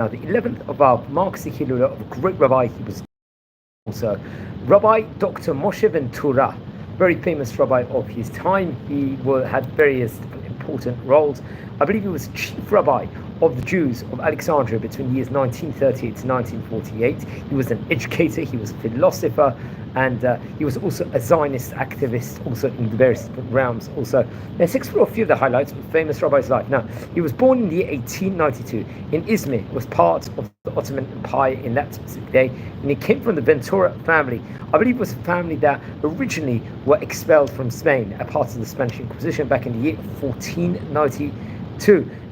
the 11th of Av marks the Hilula of a great rabbi. He was also Rabbi Dr Moshe Ventura, very famous rabbi of his time. He had various important roles. I believe he was chief rabbi of the Jews of Alexandria between the years 1938 to 1948. He was an educator, he was a philosopher, and he was also a Zionist activist, also in the various different realms. Also, let's explore a few of the highlights of the famous rabbi's life. Now, he was born in the year 1892 in Izmir, was part of the Ottoman Empire in that specific day, and he came from the Ventura family. I believe it was a family that originally were expelled from Spain, a part of the Spanish Inquisition back in the year 1492.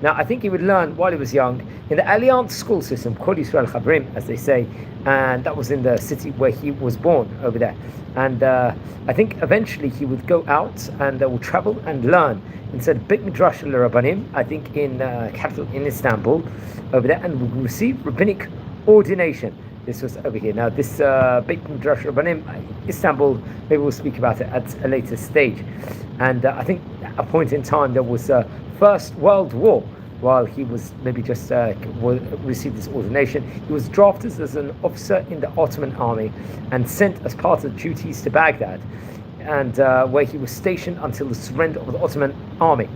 Now, I think he would learn while he was young in the Alliance school system, Kol Yisrael Chavrim, as they say, and that was in the city where he was born over there. And I think eventually he would go out and would travel and learn inside Beit Midrash Rabbanim, I think in capital in Istanbul, over there, and would receive rabbinic ordination. This was over here. Now, this Beit Midrash Rabbanim, Istanbul, maybe we'll speak about it at a later stage. And I think at a point in time there was First World War, while he was maybe just received his ordination. He was drafted as an officer in the Ottoman army and sent as part of duties to Baghdad, and where he was stationed until the surrender of the Ottoman army.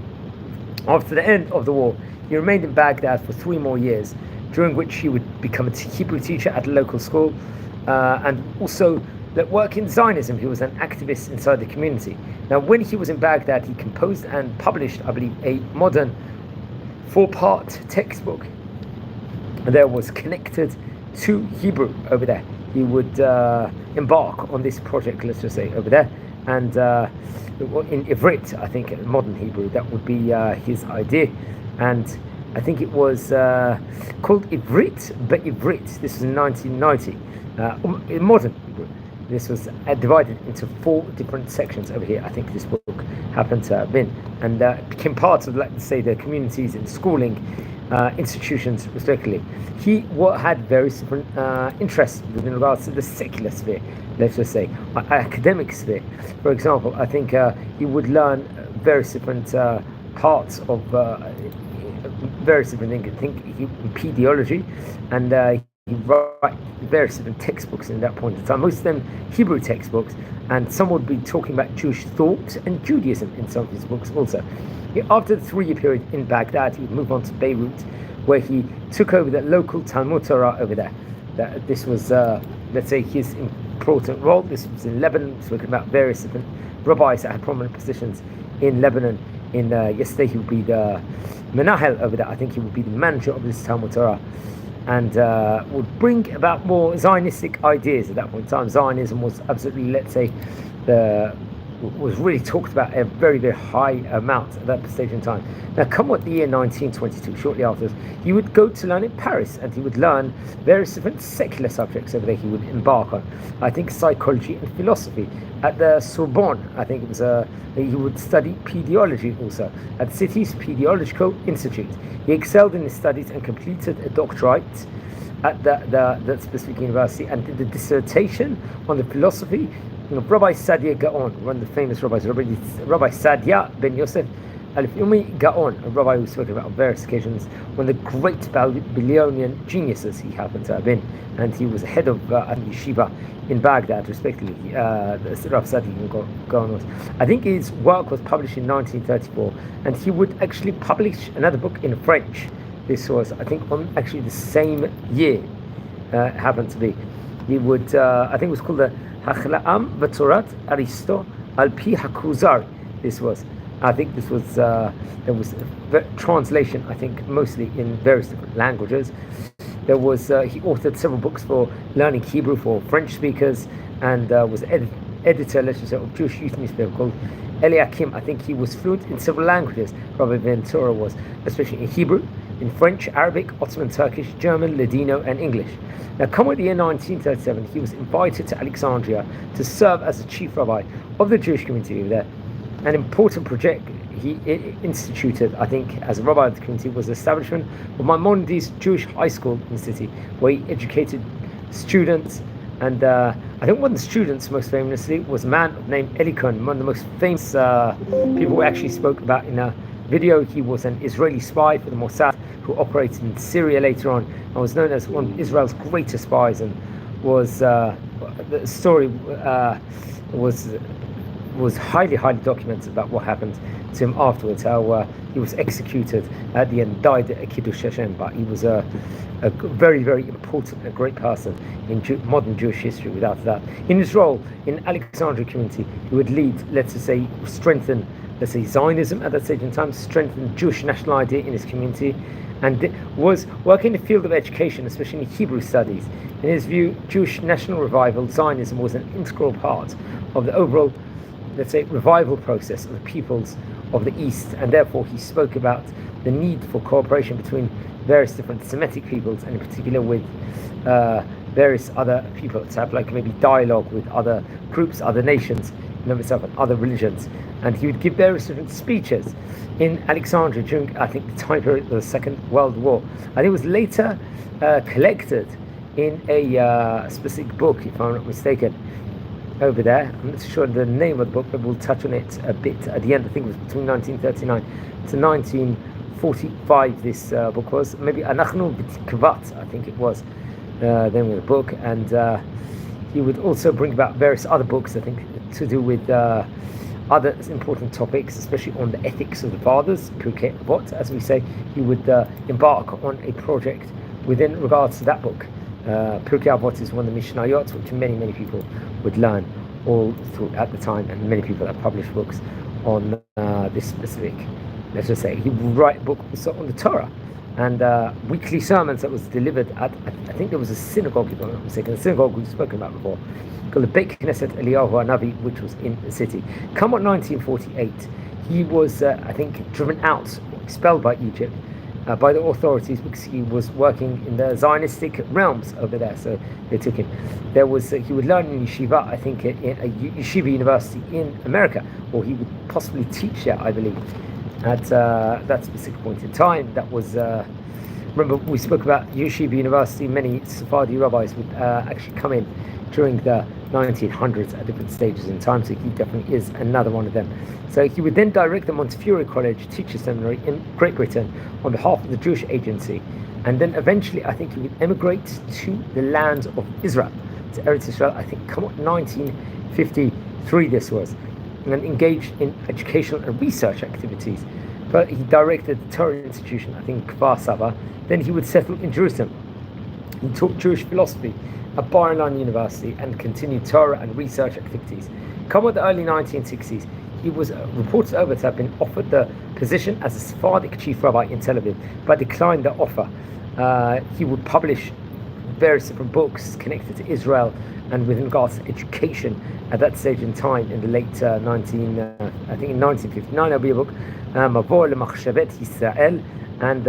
After the end of the war, he remained in Baghdad for 3 more years, during which he would become a Hebrew teacher at a local school, and also work in Zionism. He was an activist inside the community. Now, when he was in Baghdad, he composed and published, I believe, a modern 4-part textbook that was connected to Hebrew over there. He would embark on this project, let's just say, over there, and in Ivrit, I think, modern Hebrew, that would be his idea. And I think it was called Ivrit, but Ivrit. This was in 1990, in modern Hebrew. This was divided into 4 different sections over here. I think this book happened to have been, and became part of, let's say, the communities and schooling institutions, respectively. He had various different interests within regards to the secular sphere, let's just say, academic sphere. For example, I think he would learn various different parts of various different things. I think he pediology, and he wrote various different textbooks in that point in time, most of them Hebrew textbooks, and some would be talking about Jewish thought and Judaism in some of his books also. After the 3-year period in Baghdad, he would move on to Beirut, where he took over the local Talmud Torah over there. This was, let's say, his important role. This was in Lebanon, talking about various different rabbis that had prominent positions in Lebanon. Yesterday he would be the Menahel over there. I think he would be the manager of this Talmud Torah, and would bring about more Zionistic ideas at that point in time. Zionism was absolutely, let's say, was really talked about a very, very high amount at that stage in time. Now, come what the year 1922, shortly after this, he would go to learn in Paris, and he would learn various different secular subjects over there he would embark on. I think psychology and philosophy at the Sorbonne. I think it was he would study pediology also at the city's Pediological Institute. He excelled in his studies and completed a doctorate at that specific university, and did the dissertation on the philosophy of Rabbi Sadia Gaon, one of the famous rabbis, Rabbi Sadia ben Yosef Al-Fumi Gaon, a rabbi who spoke about on various occasions, one of the great Babylonian geniuses he happened to have been, and he was head of yeshiva in Baghdad, respectively. Rabbi Sadia Gaon was. I think his work was published in 1934, and he would actually publish another book in French. This was, I think, on actually the same year. Happened to be. He would, I think it was called the Hachla'am V'Torat Aristo Al-Pi HaKuzari. This was, I think this was, there was a translation, I think, mostly in various different languages. There was, he authored several books for learning Hebrew for French speakers, and was editor, let's just say, of Jewish youth newspaper called Eliakim. I think he was fluent in several languages. Rabbi Ventura was, especially in Hebrew, in French, Arabic, Ottoman, Turkish, German, Ladino, and English. Now, come with the year 1937, he was invited to Alexandria to serve as the chief rabbi of the Jewish community over there. An important project he instituted, I think, as a rabbi of the community, was the establishment of Maimonides Jewish High School in the city, where he educated students. And I think one of the students, most famously, was a man named Eli Cohen, one of the most famous people who actually spoke about in a video. He was an Israeli spy for the Mossad who operated in Syria later on and was known as one of Israel's greatest spies, and was the story was highly documented about what happened to him afterwards, how he was executed at the end, died at Kiddush Hashem, but he was a very, very important and great person in modern Jewish history, without a doubt. In his role in Alexandria community, he would lead, strengthen, Zionism at that stage in time, strengthen Jewish national idea in his community, and was working in the field of education, especially in Hebrew studies. In his view, Jewish national revival, Zionism, was an integral part of the overall, revival process of the peoples of the East, and therefore he spoke about the need for cooperation between various different Semitic peoples, and in particular with various other people, to have maybe dialogue with other groups, other nations, and other religions. And he would give various different speeches in Alexandria during, I think, the time period of the Second World War. And it was later collected in a specific book, if I'm not mistaken, over there. I'm not sure the name of the book, but we'll touch on it a bit at the end. I think it was between 1939 to 1945 this book was. Maybe Anachnu B'Tikvat, I think it was the name of the book. And he would also bring about various other books, I think, to do with other important topics, especially on the ethics of the fathers, Pirkei Avot, as we say. He would embark on a project within regards to that book. Pirkei Avot is one of the Mishnayot, which many people would learn all through at the time, and many people have published books on this specific, he would write a book also on the Torah, and weekly sermons that was delivered at, I think there was a synagogue, if I'm not mistaken, a synagogue we've spoken about before, called the Beit Knesset Eliyahu HaNavi, which was in the city. Come on 1948, he was, I think, driven out, expelled by Egypt, by the authorities, because he was working in the Zionistic realms over there, so they took him. There was he would learn in yeshiva, I think, in a yeshiva university in America, or he would possibly teach there, I believe, at that specific point in time. That was remember we spoke about yeshiva university. Many Sephardi rabbis would actually come in during the 1900s at different stages in time, so he definitely is another one of them. So he would then direct the Montefiore College Teacher Seminary in Great Britain on behalf of the Jewish Agency, and then eventually I think he would emigrate to the land of Israel, to Eretz Israel, I think, come on, 1953 this was, and then engaged in educational and research activities. But he directed the Torah Institution, I think, Kfar Saba. Then he would settle in Jerusalem. He taught Jewish philosophy at Bar Ilan University and continued Torah and research activities. Come with the early 1960s, he was reported over to have been offered the position as a Sephardic chief rabbi in Tel Aviv, but declined the offer. He would publish various different books connected to Israel and with regards to education at that stage in time, in the late I think in 1959 there'll be a book, Mavor Lemachshavet Yisrael, and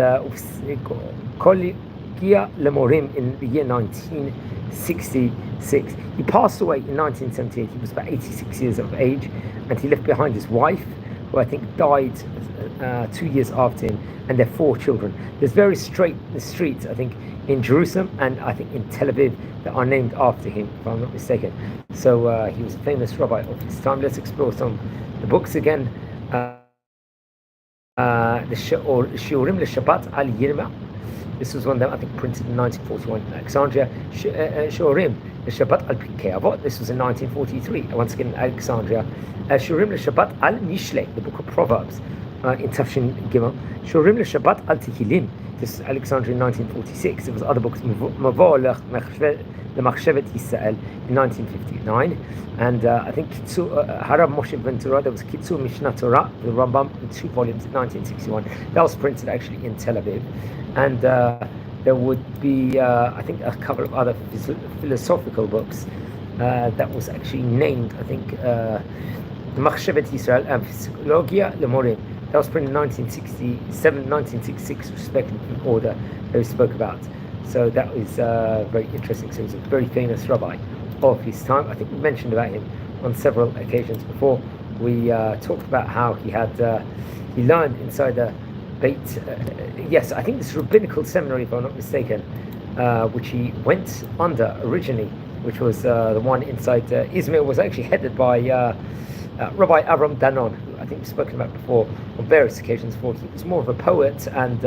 Kol Lemorim in the year 1966. He passed away in 1978. He was about 86 years of age, and he left behind his wife, who I think died 2 years after him, and their 4 children. There's various streets, I think, in Jerusalem and I think in Tel Aviv that are named after him, if I'm not mistaken. So he was a famous rabbi of his time. Let's explore some of the books again. The Shiurim LeShabbat Al Yirma. This was one that I think printed in 1941 in Alexandria. Shiurim LeShabbat Al Pirkei Avot. This was in 1943. Once again in Alexandria. Shiurim LeShabbat Al Mishle, the book of Proverbs, in Tafshin Gimel. Shiurim LeShabbat Al Tehillim. This is Alexandria in 1946. There was other books, Mavor Lemachshavet Yisrael in 1959, and I think Rabbi Moshe Ventura. There was Kitzur Mishnah Torah, the Rambam, in 2 volumes in 1961. That was printed actually in Tel Aviv, and there would be I think a couple of other philosophical books that was actually named, I think, Machshavet Yisrael and Physiologia Lemorim. That was printed in 1967, 1966, respectively, in order that we spoke about. So that was very interesting. So he was a very famous rabbi of his time. I think we mentioned about him on several occasions before. We talked about how he had he learned inside the Beit. Yes, I think this rabbinical seminary, if I'm not mistaken, which he went under originally, which was the one inside Izmir, was actually headed by Rabbi Avram Danon, who I think we've spoken about before on various occasions before. He was more of a poet and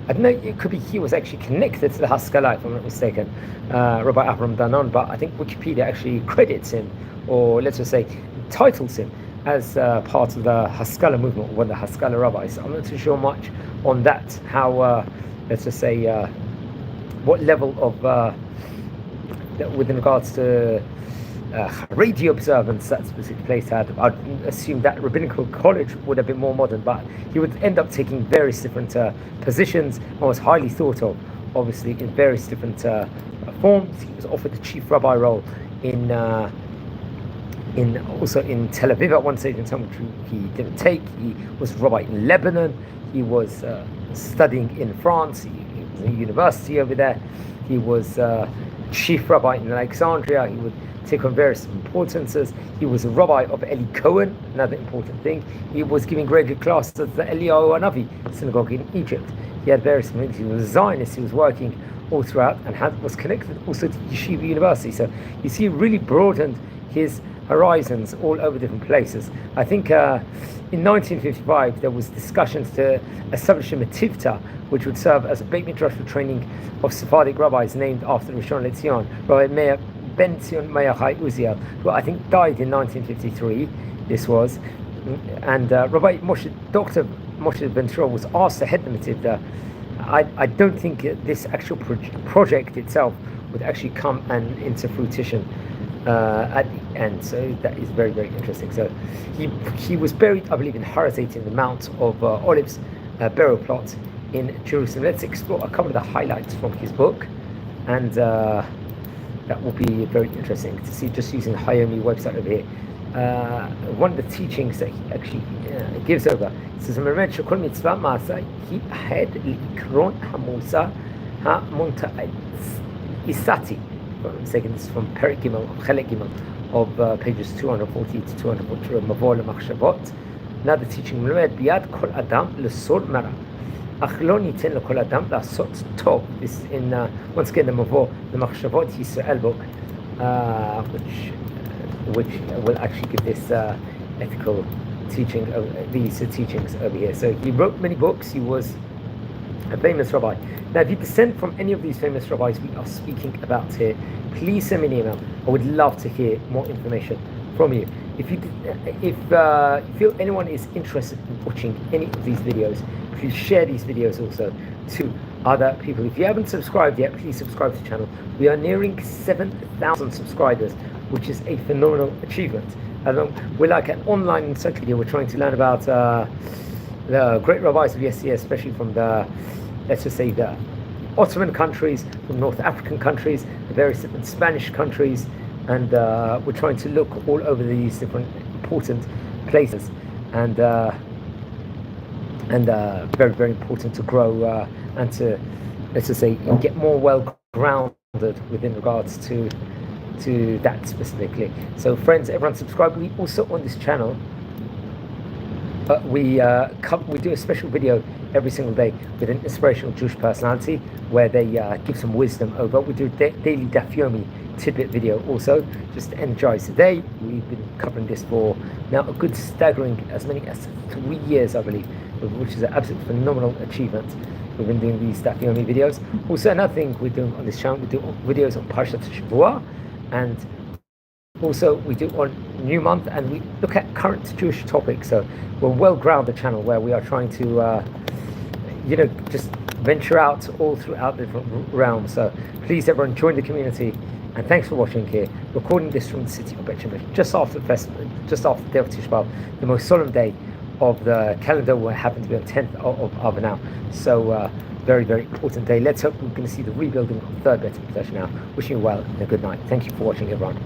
I don't know, it could be he was actually connected to the Haskalah, if I'm not mistaken, Rabbi Avraham Danon, but I think Wikipedia actually credits him, or let's just say titles him, as part of the Haskalah movement, or one of the Haskalah rabbis. I'm not too sure much on that, how, let's just say, what level of, with regards to radio observance that specific place had. I'd assume that rabbinical college would have been more modern, but he would end up taking various different positions and was highly thought of, obviously, in various different forms. He was offered the chief rabbi role in also in Tel Aviv at one stage in time, which he didn't take. He was rabbi in Lebanon. He was studying in France. He was in a university over there. He was chief rabbi in Alexandria. He would take on various importances. He was a rabbi of Eli Cohen, another important thing. He was giving regular classes at the Eliyahu Hanavi synagogue in Egypt. He had various communities. He was a Zionist. He was working all throughout and was connected also to Yeshiva University. So you see, he really broadened his horizons all over different places. I think in 1955 there was discussions to establish a Metivta, which would serve as a Beit Midrash for training of Sephardic rabbis named after the Rishon LeZion, Rabbi Meir Ben Zion Meir Uziel, who I think died in 1953. This was, and Rabbi Dr Moshe Ventura was asked to head the Metivta. I don't think this actual project itself would actually come into fruition at the end. So that is very, very interesting. So he was buried, I believe, in Harazet, in the Mount of Olives burial plot in Jerusalem. Let's explore a couple of the highlights from his book, and that will be very interesting to see, just using the Hayomi website over here. One of the teachings that he actually gives over, it says, "Melamed shekol mitzvah ma'aseh hi ahed li'ikron hamusa ha'monta'ed isati." If I'm mistaken, this is from Perik Gimel, Chelek Gimel, of pages 240 to 240, Mavor leMachshavot. Another teaching, "Melamed biyad kol adam lesor mara, ach lo niten lekol adam la'asot tov." This in once again the Mavor leMachshavot Yisrael book, which will actually give this ethical teaching, these teachings over here. So he wrote many books. He was a famous rabbi. Now, if you descend from any of these famous rabbis we are speaking about here, please send me an email. I would love to hear more information from you. If you feel anyone is interested in watching any of these videos, please share these videos also to other people. If you haven't subscribed yet, please subscribe to the channel. We are nearing 7,000 subscribers, which is a phenomenal achievement. We're like an online encyclopedia. We're trying to learn about the great rabbis of yesteryear, especially from the, let's just say, the Ottoman countries, from North African countries, the various different Spanish countries, and we're trying to look all over these different important places, and very, very important to grow and to, let's just say, get more well-grounded within regards to that specifically. So friends, everyone subscribe. We also, on this channel, we do a special video every single day with an inspirational Jewish personality where they give some wisdom over. We do a daily Daf Yomi tidbit video also, just to energize the day. We've been covering this for now a good staggering as many as 3 years, I believe, which is an absolute phenomenal achievement. We've been doing these Daf Yomi videos. Also, another thing we're doing on this channel, we do videos on Parshat Shavua, and also we do on New Month, and we look at current Jewish topics. So we're a well-grounded channel where we are trying to just venture out all throughout the different realms. So please, everyone, join the community, and thanks for watching here. Recording this from the city of Beit Shemesh, just after the festival, just after the day of Tisha B'Av, the most solemn day of the calendar, will happen to be on 10th of Av now. So very, very important day. Let's hope we're going to see the rebuilding of the third Beit HaMikdash now. Wishing you well and a good night. Thank you for watching, everyone.